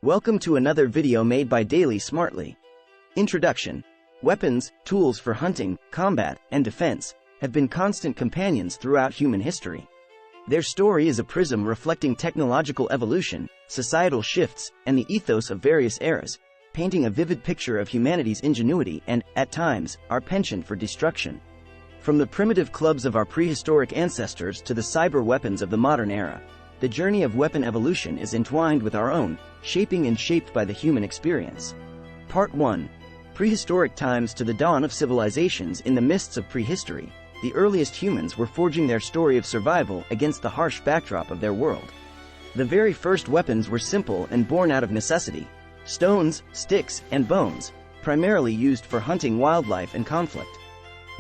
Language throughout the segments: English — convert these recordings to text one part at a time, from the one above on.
Welcome to another video made by Daily Smartly. Introduction. Weapons, tools for hunting, combat, and defense have been constant companions throughout human history. Their story is a prism reflecting technological evolution, societal shifts, and the ethos of various eras, painting a vivid picture of humanity's ingenuity and, at times, our penchant for destruction. From the primitive clubs of our prehistoric ancestors to the cyber weapons of the modern era, the journey of weapon evolution is entwined with our own, shaping and shaped by the human experience. Part 1. Prehistoric times to the dawn of civilizations. In the mists of prehistory, the earliest humans were forging their story of survival against the harsh backdrop of their world. The very first weapons were simple and born out of necessity: stones, sticks, and bones, primarily used for hunting wildlife and conflict.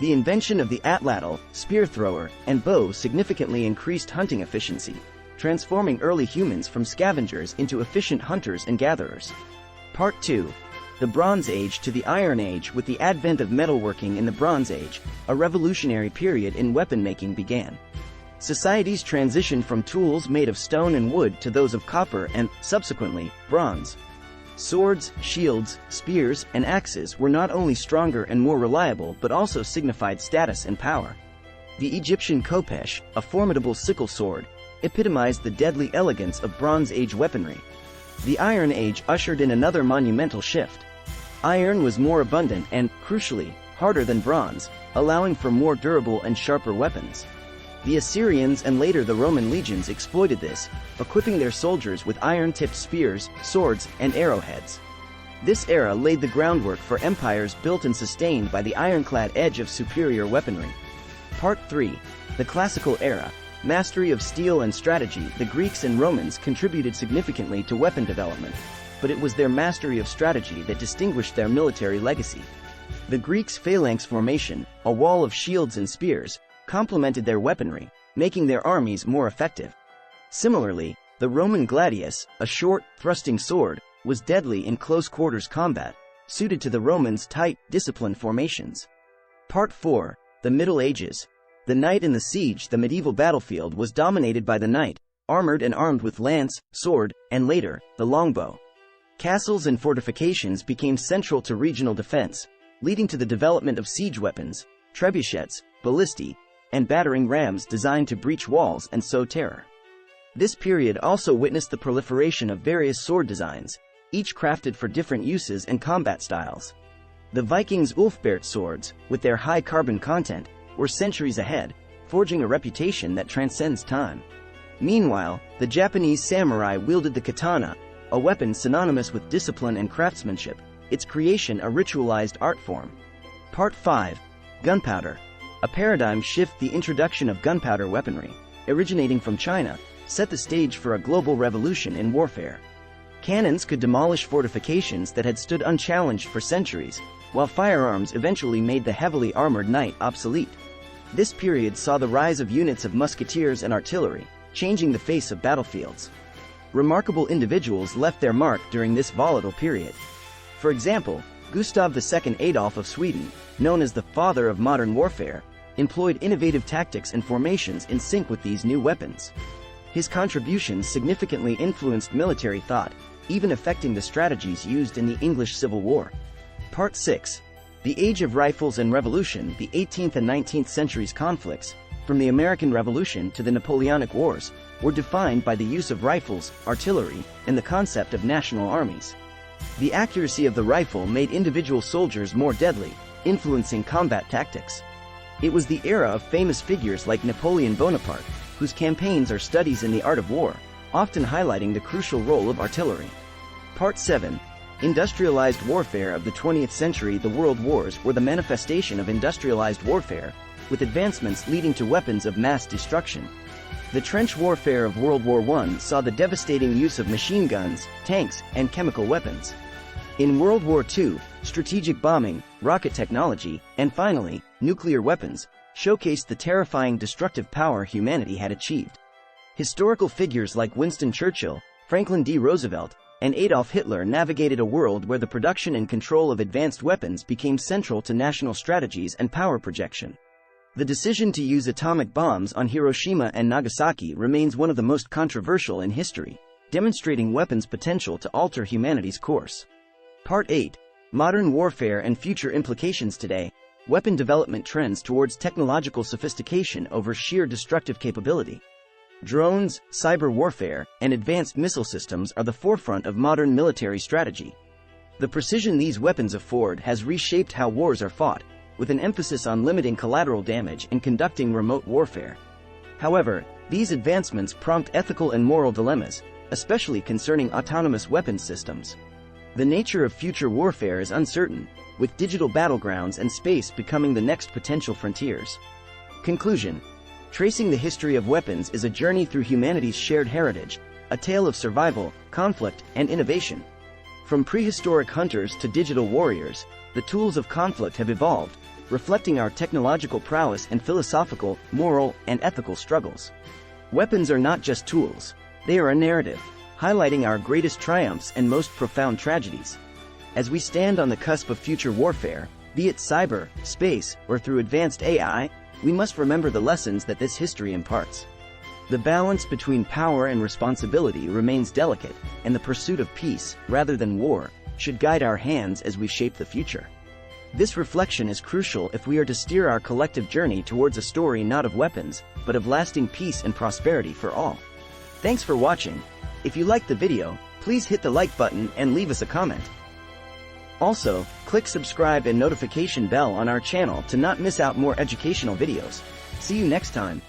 The invention of the atlatl, spear thrower, and bow significantly increased hunting efficiency, transforming early humans from scavengers into efficient hunters and gatherers. Part 2. The Bronze Age to the Iron Age. With the advent of metalworking in the Bronze Age, a revolutionary period in weapon-making began. Societies transitioned from tools made of stone and wood to those of copper and, subsequently, bronze. Swords, shields, spears, and axes were not only stronger and more reliable but also signified status and power. The Egyptian khopesh, a formidable sickle sword, epitomized the deadly elegance of Bronze Age weaponry. The Iron Age ushered in another monumental shift. Iron was more abundant and, crucially, harder than bronze, allowing for more durable and sharper weapons. The Assyrians and later the Roman legions exploited this, equipping their soldiers with iron-tipped spears, swords, and arrowheads. This era laid the groundwork for empires built and sustained by the ironclad edge of superior weaponry. Part 3. The Classical Era. Mastery of steel and strategy. The Greeks and Romans contributed significantly to weapon development, but it was their mastery of strategy that distinguished their military legacy. The Greeks' phalanx formation, a wall of shields and spears, complemented their weaponry, making their armies more effective. Similarly, the Roman gladius, a short, thrusting sword, was deadly in close-quarters combat, suited to the Romans' tight, disciplined formations. Part 4. The Middle Ages. The knight in the siege. The medieval battlefield was dominated by the knight, armored and armed with lance, sword, and later, the longbow. Castles and fortifications became central to regional defense, leading to the development of siege weapons, trebuchets, ballistae, and battering rams designed to breach walls and sow terror. This period also witnessed the proliferation of various sword designs, each crafted for different uses and combat styles. The Vikings' Ulfberht swords, with their high carbon content, were centuries ahead, forging a reputation that transcends time. Meanwhile, the Japanese samurai wielded the katana, a weapon synonymous with discipline and craftsmanship, its creation a ritualized art form. Part 5. Gunpowder. A paradigm shift. The introduction of gunpowder weaponry, originating from China, set the stage for a global revolution in warfare. Cannons could demolish fortifications that had stood unchallenged for centuries, while firearms eventually made the heavily armored knight obsolete. This period saw the rise of units of musketeers and artillery, changing the face of battlefields. Remarkable individuals left their mark during this volatile period. For example, Gustav II Adolf of Sweden, known as the father of modern warfare, employed innovative tactics and formations in sync with these new weapons. His contributions significantly influenced military thought, even affecting the strategies used in the English Civil War. Part 6. The Age of Rifles and Revolution. The 18th and 19th centuries conflicts, from the American Revolution to the Napoleonic Wars, were defined by the use of rifles, artillery, and the concept of national armies. The accuracy of the rifle made individual soldiers more deadly, influencing combat tactics. It was the era of famous figures like Napoleon Bonaparte, whose campaigns are studies in the art of war, often highlighting the crucial role of artillery. Part 7. Industrialized warfare of the 20th century. The world wars were the manifestation of industrialized warfare, with advancements leading to weapons of mass destruction. The trench warfare of World War I saw the devastating use of machine guns, tanks, and chemical weapons. In World War II, strategic bombing, rocket technology, and finally, nuclear weapons, showcased the terrifying destructive power humanity had achieved. Historical figures like Winston Churchill, Franklin D. Roosevelt, and Adolf Hitler navigated a world where the production and control of advanced weapons became central to national strategies and power projection. The decision to use atomic bombs on Hiroshima and Nagasaki remains one of the most controversial in history. demonstrating weapons' potential to alter humanity's course. Part 8. Modern warfare and future implications today. Weapon development trends towards technological sophistication over sheer destructive capability. Drones, cyber warfare, and advanced missile systems are the forefront of modern military strategy. The precision these weapons afford has reshaped how wars are fought, with an emphasis on limiting collateral damage and conducting remote warfare. However, these advancements prompt ethical and moral dilemmas, especially concerning autonomous weapons systems. The nature of future warfare is uncertain, with digital battlegrounds and space becoming the next potential frontiers. Conclusion. Tracing the history of weapons is a journey through humanity's shared heritage, a tale of survival, conflict, and innovation. From prehistoric hunters to digital warriors, the tools of conflict have evolved, reflecting our technological prowess and philosophical, moral, and ethical struggles. Weapons are not just tools, they are a narrative, highlighting our greatest triumphs and most profound tragedies. As we stand on the cusp of future warfare, be it cyber, space, or through advanced AI, we must remember the lessons that this history imparts. The balance between power and responsibility remains delicate, and the pursuit of peace, rather than war, should guide our hands as we shape the future. This reflection is crucial if we are to steer our collective journey towards a story not of weapons, but of lasting peace and prosperity for all. Thanks for watching. If you liked the video, please hit the like button and leave us a comment. Also, click subscribe and notification bell on our channel to not miss out more educational videos. See you next time.